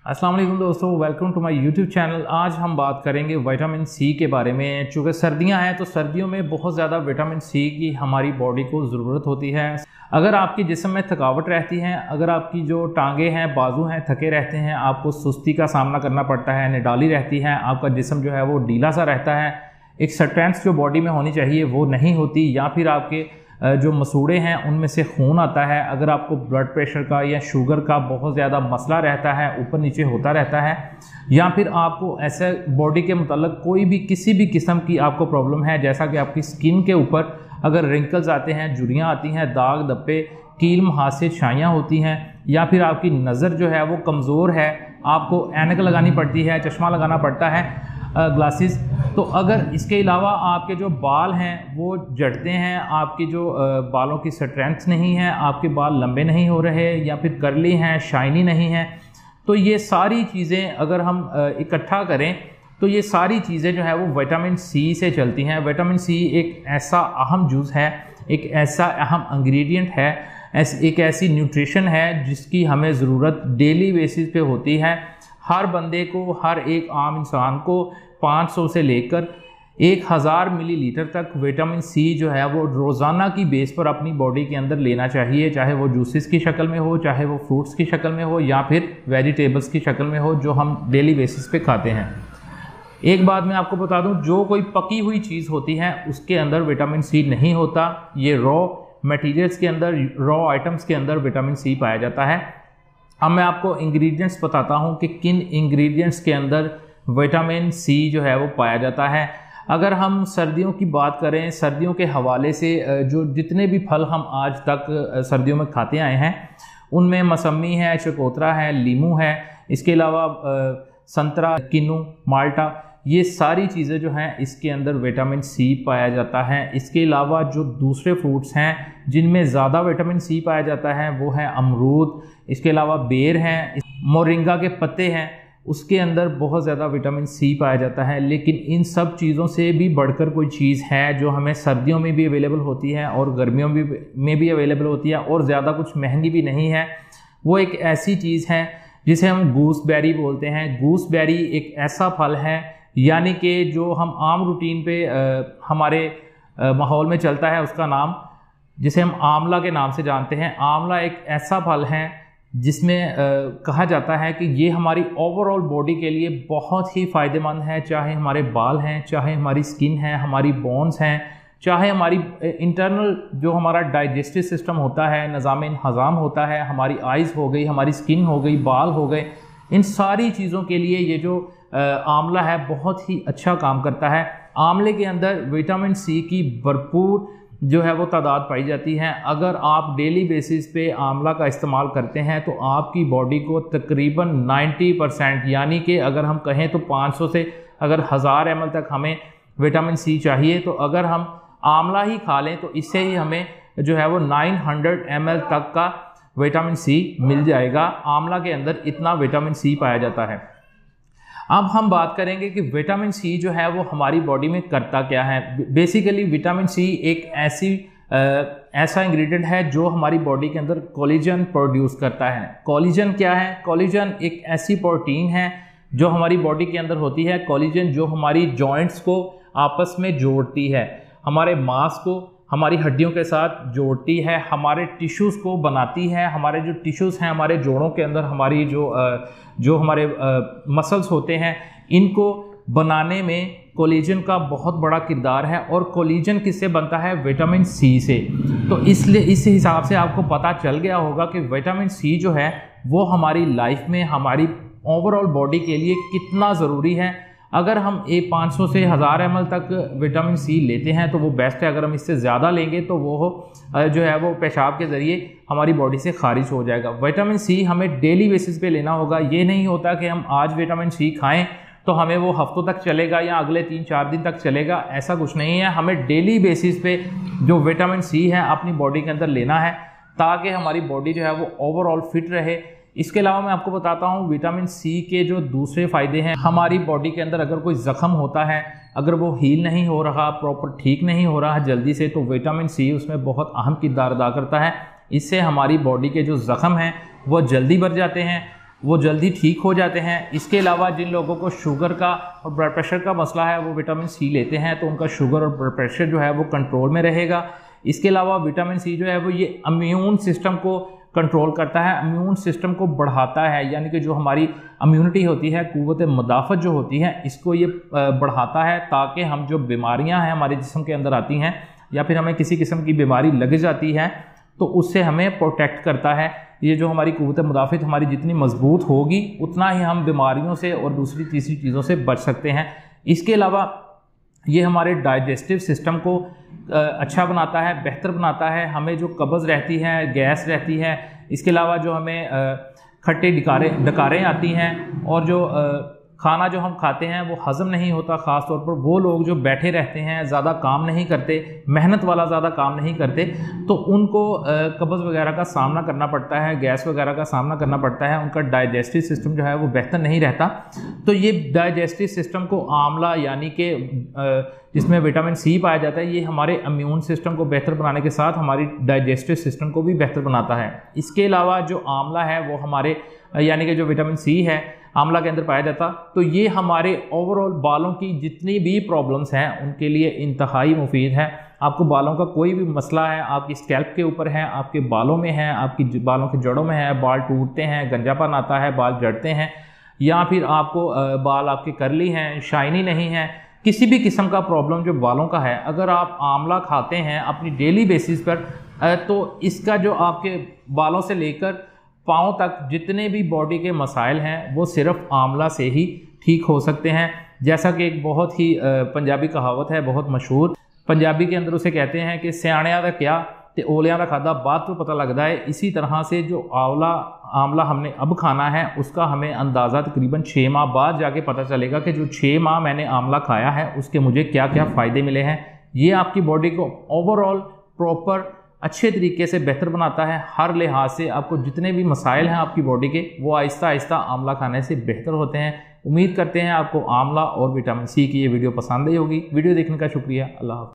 अस्सलाम वालेकुम दोस्तों, welcome to my YouTube channel. आज हम बात करेंगे विटामिन सी के बारे में। चूँकि सर्दियां हैं तो सर्दियों में बहुत ज़्यादा विटामिन सी की हमारी बॉडी को ज़रूरत होती है। अगर आपके जिस्म में थकावट रहती है, अगर आपकी जो टांगे हैं, बाजू हैं, थके रहते हैं, आपको सुस्ती का सामना करना पड़ता है, निडाली रहती है, आपका जिस्म जो है वो ढीला सा रहता है, एक स्ट्रेंथ जो बॉडी में होनी चाहिए वो नहीं होती, या फिर आपके जो मसूड़े हैं उनमें से खून आता है, अगर आपको ब्लड प्रेशर का या शुगर का बहुत ज़्यादा मसला रहता है, ऊपर नीचे होता रहता है, या फिर आपको ऐसे बॉडी के मुताल्लिक कोई भी किसी भी किस्म की आपको प्रॉब्लम है, जैसा कि आपकी स्किन के ऊपर अगर रिंकल्स आते हैं, झुर्रियाँ आती हैं, दाग धब्बे, कील मुहासे छाइयाँ होती हैं, या फिर आपकी नज़र जो है वो कमज़ोर है, आपको ऐनक लगानी पड़ती है, चश्मा लगाना पड़ता है, ग्लासेस। तो अगर इसके अलावा आपके जो बाल हैं वो झड़ते हैं, आपकी जो बालों की स्ट्रेंथ नहीं है, आपके बाल लंबे नहीं हो रहे, या फिर कर्ली हैं, शाइनी नहीं हैं, तो ये सारी चीज़ें अगर हम इकट्ठा करें तो ये सारी चीज़ें जो है वो विटामिन सी से चलती हैं। विटामिन सी एक ऐसा अहम जुज़ है, एक ऐसा अहम इंग्रेडिएंट है, एक ऐसी न्यूट्रिशन है जिसकी हमें ज़रूरत डेली बेसिस पे होती है। हर बंदे को, हर एक आम इंसान को 500 से लेकर 1000 मिलीलीटर तक विटामिन सी जो है वो रोज़ाना की बेस पर अपनी बॉडी के अंदर लेना चाहिए, चाहे वो जूसेस की शक्ल में हो, चाहे वो फ्रूट्स की शक्ल में हो, या फिर वेजिटेबल्स की शक्ल में हो, जो हम डेली बेसिस पे खाते हैं। एक बात मैं आपको बता दूं, जो कोई पकी हुई चीज़ होती है उसके अंदर विटामिन सी नहीं होता। ये रॉ मटेरियल्स के अंदर, रॉ आइटम्स के अंदर विटामिन सी पाया जाता है। अब मैं आपको इंग्रेडिएंट्स बताता हूं कि किन इंग्रेडिएंट्स के अंदर विटामिन सी जो है वो पाया जाता है। अगर हम सर्दियों की बात करें, सर्दियों के हवाले से जो जितने भी फल हम आज तक सर्दियों में खाते आए हैं उनमें मौसमी है, चकोतरा है, लीमू है, इसके अलावा संतरा, किन्नू, माल्टा, ये सारी चीज़ें जो हैं इसके अंदर विटामिन सी पाया जाता है। इसके अलावा जो दूसरे फ्रूट्स हैं जिनमें ज़्यादा विटामिन सी पाया जाता है वो है अमरूद, इसके अलावा बेर हैं, मोरिंगा के पत्ते हैं, उसके अंदर बहुत ज़्यादा विटामिन सी पाया जाता है। लेकिन इन सब चीज़ों से भी बढ़कर कोई चीज़ है जो हमें सर्दियों में भी अवेलेबल होती है और गर्मियों में भी अवेलेबल होती है और ज़्यादा कुछ महंगी भी नहीं है। वो एक ऐसी चीज़ है जिसे हम गूसबेरी बोलते हैं। गूसबेरी एक ऐसा फल है, यानी कि जो हम आम रूटीन पे हमारे माहौल में चलता है, उसका नाम जिसे हम आंवला के नाम से जानते हैं। आंवला एक ऐसा फल है जिसमें कहा जाता है कि ये हमारी ओवरऑल बॉडी के लिए बहुत ही फ़ायदेमंद है, चाहे हमारे बाल हैं, चाहे हमारी स्किन है, हमारी बोन्स हैं, चाहे हमारी इंटरनल जो हमारा डाइजेस्टिव सिस्टम होता है, निज़ाम हज़ाम होता है, हमारी आइज़ हो गई, हमारी स्किन हो गई, बाल हो गए, इन सारी चीज़ों के लिए ये जो आंवला है बहुत ही अच्छा काम करता है। आंवले के अंदर विटामिन सी की भरपूर जो है वो तादाद पाई जाती है। अगर आप डेली बेसिस पे आंवला का इस्तेमाल करते हैं तो आपकी बॉडी को तकरीबन 90%, यानी कि अगर हम कहें तो 500 से अगर 1000 ml तक हमें विटामिन सी चाहिए, तो अगर हम आंवला ही खा लें तो इससे ही हमें जो है वो 900 ml तक का विटामिन सी मिल जाएगा। आंवला के अंदर इतना विटामिन सी पाया जाता है। अब हम बात करेंगे कि विटामिन सी जो है वो हमारी बॉडी में करता क्या है। बेसिकली विटामिन सी एक ऐसा इंग्रेडिएंट है जो हमारी बॉडी के अंदर कोलेजन प्रोड्यूस करता है। कोलेजन क्या है? कोलेजन एक ऐसी प्रोटीन है जो हमारी बॉडी के अंदर होती है। कोलेजन जो हमारी जॉइंट्स को आपस में जोड़ती है, हमारे मांस को हमारी हड्डियों के साथ जोड़ती है, हमारे टिश्यूज़ को बनाती है। हमारे जो टिश्यूज़ हैं, हमारे जोड़ों के अंदर हमारी जो हमारे मसल्स होते हैं, इनको बनाने में कोलेजन का बहुत बड़ा किरदार है। और कोलेजन किससे बनता है? विटामिन सी से। तो इसलिए इस हिसाब से आपको पता चल गया होगा कि विटामिन सी जो है वो हमारी लाइफ में, हमारी ओवरऑल बॉडी के लिए कितना ज़रूरी है। अगर हम 500 से 1000 ml तक विटामिन सी लेते हैं तो वो बेस्ट है। अगर हम इससे ज़्यादा लेंगे तो वो जो है वो पेशाब के ज़रिए हमारी बॉडी से खारिज हो जाएगा। विटामिन सी हमें डेली बेसिस पे लेना होगा। ये नहीं होता कि हम आज विटामिन सी खाएं तो हमें वो हफ्तों तक चलेगा या अगले 3-4 दिन तक चलेगा, ऐसा कुछ नहीं है। हमें डेली बेसिस पे जो विटामिन सी है अपनी बॉडी के अंदर लेना है ताकि हमारी बॉडी जो है वो ओवरऑल फिट रहे। इसके अलावा मैं आपको बताता हूँ विटामिन सी के जो दूसरे फ़ायदे हैं। हमारी बॉडी के अंदर अगर कोई ज़ख़म होता है, अगर वो हील नहीं हो रहा, प्रॉपर ठीक नहीं हो रहा जल्दी से, तो विटामिन सी उसमें बहुत अहम किरदार अदा करता है। इससे हमारी बॉडी के जो ज़ख़म हैं वो जल्दी भर जाते हैं। वो जल्दी ठीक हो जाते हैं। इसके अलावा जिन लोगों को शुगर का और ब्लड प्रेशर का मसला है वो विटामिन सी लेते हैं तो उनका शुगर और ब्लड प्रेशर जो है वो कंट्रोल में रहेगा। इसके अलावा विटामिन सी जो है वो ये इम्यून सिस्टम को कंट्रोल करता है, इम्यून सिस्टम को बढ़ाता है, यानी कि जो हमारी इम्यूनिटी होती है, क़ुव्वत मुदाफ़त जो होती है, इसको ये बढ़ाता है ताकि हम जो बीमारियां हैं हमारे जिस्म के अंदर आती हैं या फिर हमें किसी किस्म की बीमारी लग जाती है तो उससे हमें प्रोटेक्ट करता है। ये जो हमारी क़ुव्वत मुदाफ़त हमारी जितनी मजबूत होगी उतना ही हम बीमारियों से और दूसरी तीसरी चीज़ों से बच सकते हैं। इसके अलावा ये हमारे डाइजेस्टिव सिस्टम को अच्छा बनाता है, बेहतर बनाता है। हमें जो कब्ज़ रहती है, गैस रहती है, इसके अलावा जो हमें खट्टे डकारें आती हैं और जो खाना जो हम खाते हैं वो हज़म नहीं होता, ख़ास तौर पर वो लोग जो बैठे रहते हैं, ज़्यादा काम नहीं करते, मेहनत वाला ज़्यादा काम नहीं करते, तो उनको कब्ज़ वगैरह का सामना करना पड़ता है, गैस वगैरह का सामना करना पड़ता है। उनका डाइजेस्टिव सिस्टम जो है वो बेहतर नहीं रहता। तो ये डाइजेस्टिव सिस्टम को आंवला यानी कि जिसमें विटामिन सी पाया जाता है, ये हमारे इम्यून सिस्टम को बेहतर बनाने के साथ हमारी डाइजेस्टिव सिस्टम को भी बेहतर बनाता है। इसके अलावा जो आंवला है वो हमारे यानी कि जो विटामिन सी है आंवला के अंदर पाया जाता, तो ये हमारे ओवरऑल बालों की जितनी भी प्रॉब्लम्स हैं उनके लिए इंतहाई मुफीद है। आपको बालों का कोई भी मसला है, आपकी स्कैल्प के ऊपर है, आपके बालों में है, आपकी बालों के जड़ों में है, बाल टूटते हैं, गंजापन आता है, बाल जड़ते हैं, या फिर आपको बाल आपके कर्ली हैं, शाइनी नहीं है, किसी भी किस्म का प्रॉब्लम जो बालों का है, अगर आप आंवला खाते हैं अपनी डेली बेसिस पर तो इसका जो आपके बालों से लेकर पाँव तक जितने भी बॉडी के मसाइल हैं वो सिर्फ आंवला से ही ठीक हो सकते हैं। जैसा कि एक बहुत ही पंजाबी कहावत है, बहुत मशहूर, पंजाबी के अंदर उसे कहते हैं कि सियाणियां दा क्या ते ओलियां दा खादा बाद तो पता लगता है। इसी तरह से जो आंवला हमने अब खाना है उसका हमें अंदाज़ा तकरीबन 6 माह बाद जाके पता चलेगा कि जो 6 माह मैंने आंवला खाया है उसके मुझे क्या क्या फ़ायदे मिले हैं। ये आपकी बॉडी को ओवरऑल प्रॉपर अच्छे तरीके से बेहतर बनाता है। हर लिहाज से आपको जितने भी मसाइल हैं आपकी बॉडी के वो आहिस्ता आहिस्ता आंवला खाने से बेहतर होते हैं। उम्मीद करते हैं आपको आंवला और विटामिन सी की ये वीडियो पसंद आई होगी। वीडियो देखने का शुक्रिया। अल्लाह हाफ़िज़।